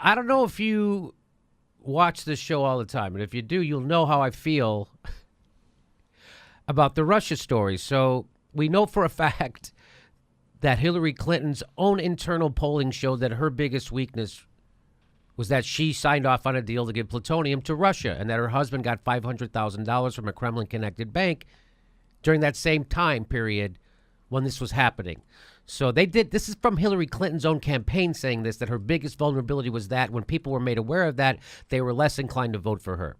I don't know if you watch this show all the time, and if you do, you'll know how I feel about the Russia story. So we know for a fact that Hillary Clinton's own internal polling showed that her biggest weakness was that she signed off on a deal to give plutonium to Russia, and that her husband got $500,000 from a Kremlin-connected bank during that same time period when this was happening. So they did. This is from Hillary Clinton's own campaign saying this, that her biggest vulnerability was that when people were made aware of that, they were less inclined to vote for her.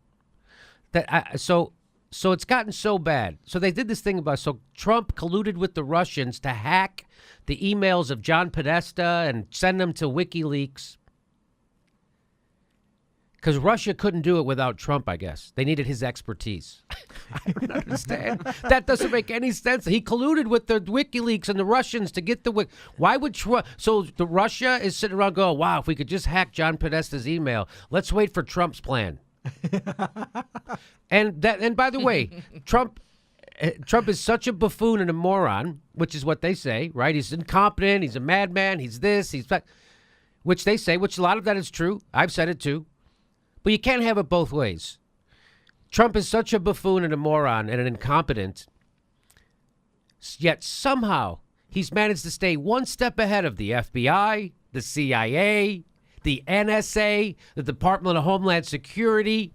So it's gotten so bad. So they did this thing about, so Trump colluded with the Russians to hack the emails of John Podesta and send them to WikiLeaks. Because Russia couldn't do it without Trump, I guess. They needed his expertise. I don't understand. That doesn't make any sense. He colluded with the WikiLeaks and the Russians to get the... Why would Trump... So the Russia is sitting around going, wow, if we could just hack John Podesta's email, let's wait for Trump's plan. And by the way, Trump is such a buffoon and a moron, which is what they say, right? He's incompetent, he's a madman, he's this, he's that, which they say, which a lot of that is true. I've said it too. But you can't have it both ways. Trump is such a buffoon and a moron and an incompetent, yet somehow he's managed to stay one step ahead of the FBI, the CIA, the NSA, the Department of Homeland Security.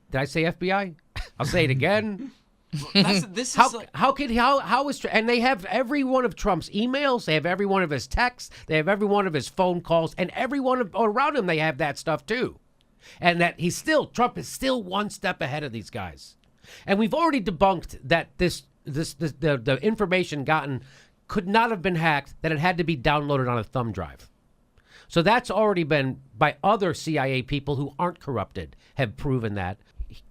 Did I say FBI? I'll say it again. How is and they have every one of Trump's emails, they have every one of his texts, they have every one of his phone calls, and everyone around him, they have that stuff too. And that Trump is still one step ahead of these guys. And we've already debunked that the information gotten could not have been hacked, that it had to be downloaded on a thumb drive. So that's already been by other CIA people who aren't corrupted have proven that.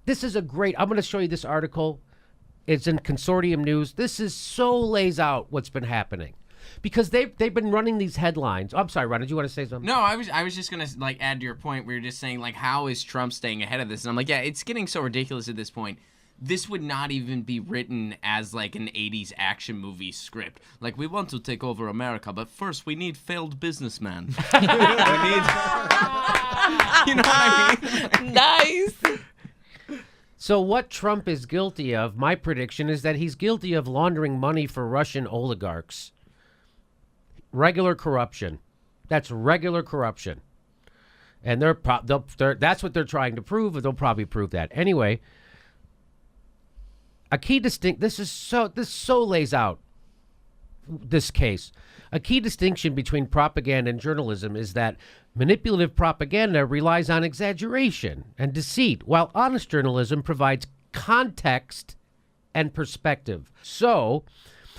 This is I'm going to show you this article. It's in Consortium News. This is so lays out what's been happening, because they've been running these headlines. I'm sorry, Ron, did you want to say something? No, I was just gonna add to your point where you're just saying how is Trump staying ahead of this? And I'm like, yeah, it's getting so ridiculous at this point. This would not even be written as an 80s action movie script. We want to take over America, but first we need failed businessmen. We need, you know what I mean? Nice. So what Trump is guilty of, my prediction is that he's guilty of laundering money for Russian oligarchs. Regular corruption. That's regular corruption. And that's what they're trying to prove, and they'll probably prove that. Anyway, a key this so lays out this case. A key distinction between propaganda and journalism is that manipulative propaganda relies on exaggeration and deceit, while honest journalism provides context and perspective. So,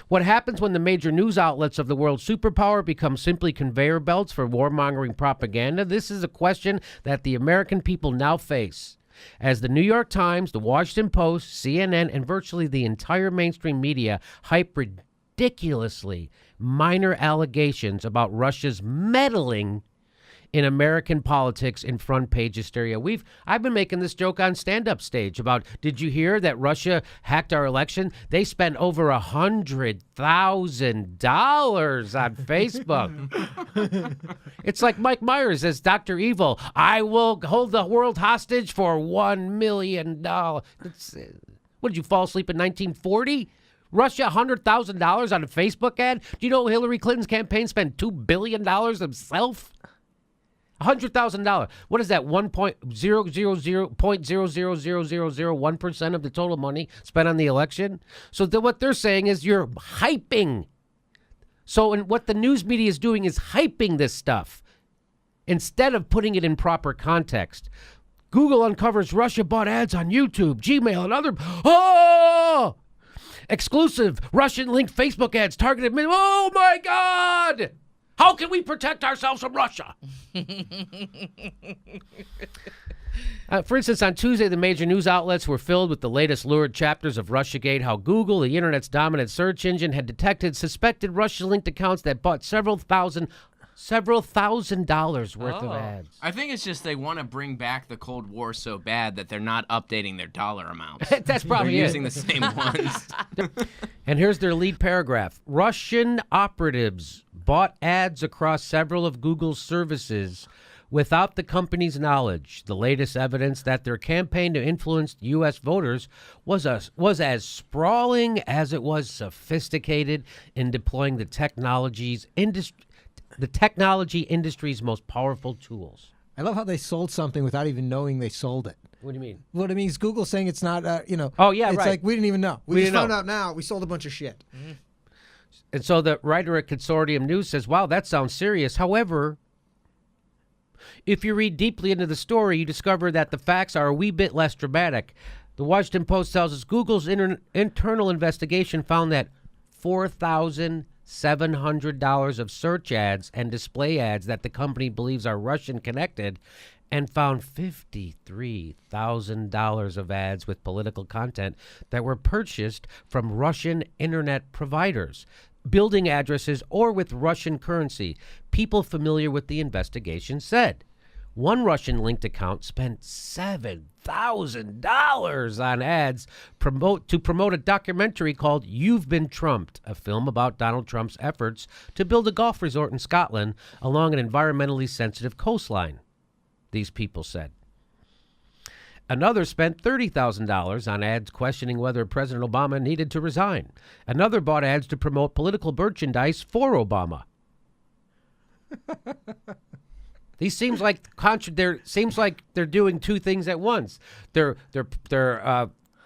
what happens when the major news outlets of the world superpower become simply conveyor belts for warmongering propaganda? This is a question that the American people now face, as the New York Times, the Washington Post, CNN, and virtually the entire mainstream media hype ridiculously minor allegations about Russia's meddling in American politics in front page hysteria. I've been making this joke on stand-up stage about, did you hear that Russia hacked our election? They spent over $100,000 on Facebook. It's like Mike Myers as Dr. Evil. I will hold the world hostage for $1 million. What, did you fall asleep in 1940? Russia, $100,000 on a Facebook ad? Do you know Hillary Clinton's campaign spent $2 billion themselves? $100,000. What is that? 0.0000001% of the total money spent on the election? So what they're saying is you're hyping. So what the news media is doing is hyping this stuff instead of putting it in proper context. Google uncovers Russia bought ads on YouTube, Gmail, and other... Oh! Exclusive Russian-linked Facebook ads targeted... Oh, my God! How can we protect ourselves from Russia? For instance, on Tuesday, the major news outlets were filled with the latest lurid chapters of Russiagate, how Google, the internet's dominant search engine, had detected suspected Russia-linked accounts that bought several thousand dollars worth of ads. I think it's just they want to bring back the Cold War so bad that they're not updating their dollar amounts. That's probably they're using the same ones. And here's their lead paragraph. Russian operatives bought ads across several of Google's services without the company's knowledge. The latest evidence that their campaign to influence U.S. voters was as sprawling as it was sophisticated in deploying the technology industry's most powerful tools. I love how they sold something without even knowing they sold it. What do you mean? What it means, Google saying it's not, Oh, yeah, it's right. like we didn't even know. We just didn't found know. out now. We sold a bunch of shit. Mm-hmm. And so the writer at Consortium News says, wow, that sounds serious. However, if you read deeply into the story, you discover that the facts are a wee bit less dramatic. The Washington Post tells us Google's internal investigation found that $4,700 of search ads and display ads that the company believes are Russian connected, and found $53,000 of ads with political content that were purchased from Russian internet providers, building addresses, or with Russian currency. People familiar with the investigation said one Russian linked account spent $7,000 on ads to promote a documentary called You've Been Trumped, a film about Donald Trump's efforts to build a golf resort in Scotland along an environmentally sensitive coastline, these people said. Another spent $30,000 on ads questioning whether President Obama needed to resign. Another bought ads to promote political merchandise for Obama. These seems like they're doing two things at once. They're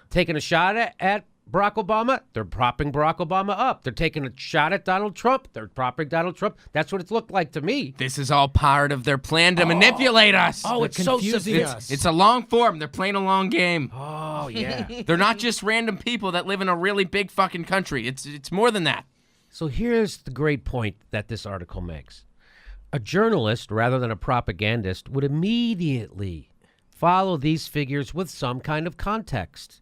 taking a shot at Barack Obama. They're propping Barack Obama up. They're taking a shot at Donald Trump. They're propping Donald Trump. That's what it's looked like to me. This is all part of their plan to manipulate us. Oh, it's so confusing severe. us. It's a long form. They're playing a long game. Oh, yeah. They're not just random people that live in a really big fucking country. It's more than that. So here's the great point that this article makes. A journalist, rather than a propagandist, would immediately follow these figures with some kind of context.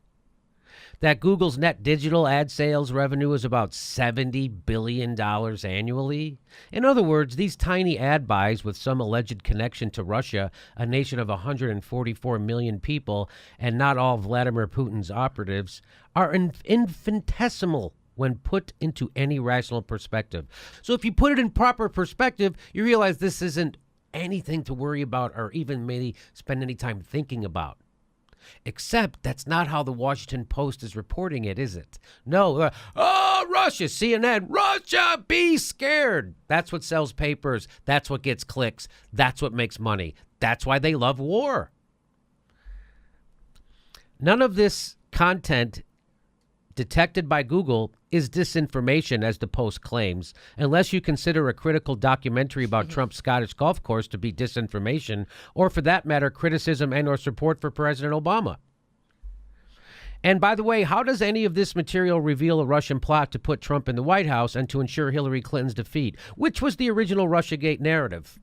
That Google's net digital ad sales revenue is about $70 billion annually. In other words, these tiny ad buys with some alleged connection to Russia, a nation of 144 million people, and not all Vladimir Putin's operatives, are infinitesimal when put into any rational perspective. So if you put it in proper perspective, you realize this isn't anything to worry about or even maybe spend any time thinking about. Except that's not how the Washington Post is reporting it, is it? No, Russia, CNN, Russia, be scared. That's what sells papers. That's what gets clicks. That's what makes money. That's why they love war. None of this content detected by Google is disinformation, as the Post claims, unless you consider a critical documentary about Trump's Scottish golf course to be disinformation, or for that matter, criticism and or support for President Obama. And by the way, how does any of this material reveal a Russian plot to put Trump in the White House and to ensure Hillary Clinton's defeat, which was the original Russiagate narrative?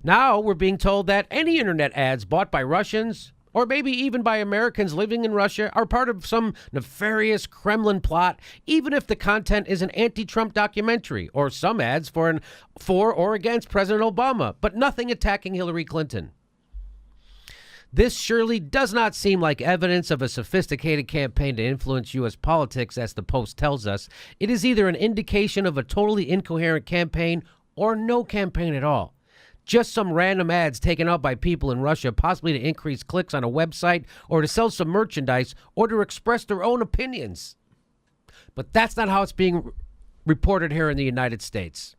Now we're being told that any internet ads bought by Russians, or maybe even by Americans living in Russia, are part of some nefarious Kremlin plot, even if the content is an anti-Trump documentary, or some ads for or against President Obama, but nothing attacking Hillary Clinton. This surely does not seem like evidence of a sophisticated campaign to influence U.S. politics, as the Post tells us. It is either an indication of a totally incoherent campaign or no campaign at all. Just some random ads taken out by people in Russia, possibly to increase clicks on a website or to sell some merchandise or to express their own opinions. But that's not how it's being reported here in the United States.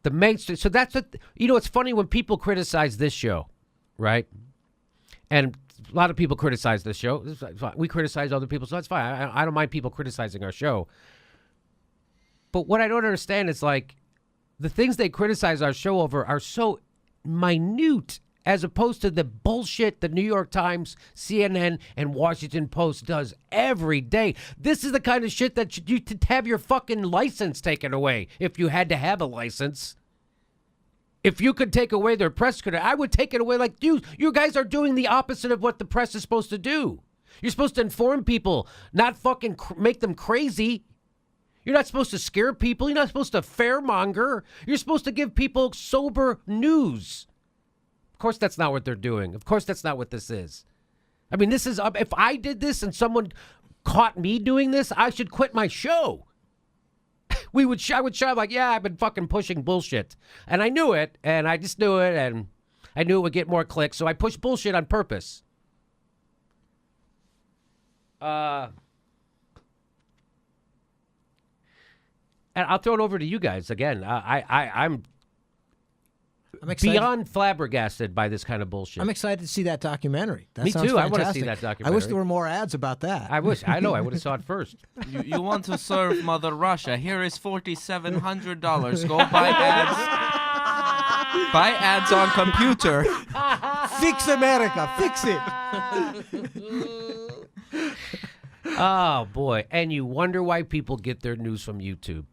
The mainstream. So that's what, it's funny when people criticize this show, right? And a lot of people criticize this show. We criticize other people, so that's fine. I don't mind people criticizing our show. But what I don't understand is like, the things they criticize our show over are so minute as opposed to the bullshit the New York Times, CNN, and Washington Post does every day. This is the kind of shit that you could have your fucking license taken away if you had to have a license. If you could take away their press credit, I would take it away like you. You guys are doing the opposite of what the press is supposed to do. You're supposed to inform people, not fucking make them crazy. You're not supposed to scare people. You're not supposed to fairmonger. You're supposed to give people sober news. Of course, that's not what they're doing. Of course, that's not what this is. I mean, this is, if I did this and someone caught me doing this, I should quit my show. I would shout like, yeah, I've been fucking pushing bullshit. And I knew it, and I just knew it, and I knew it would get more clicks, so I pushed bullshit on purpose. And I'll throw it over to you guys again. I'm excited. beyond flabbergasted by this kind of bullshit. I'm excited to see that documentary. That Me sounds too. I want to fantastic. see that I documentary. wish there were more ads about that. I wish. I know. I would have saw it first. You want to serve Mother Russia? Here is $4,700. Go buy ads. Buy ads on computer. Fix America. Fix it. Oh boy! And you wonder why people get their news from YouTube.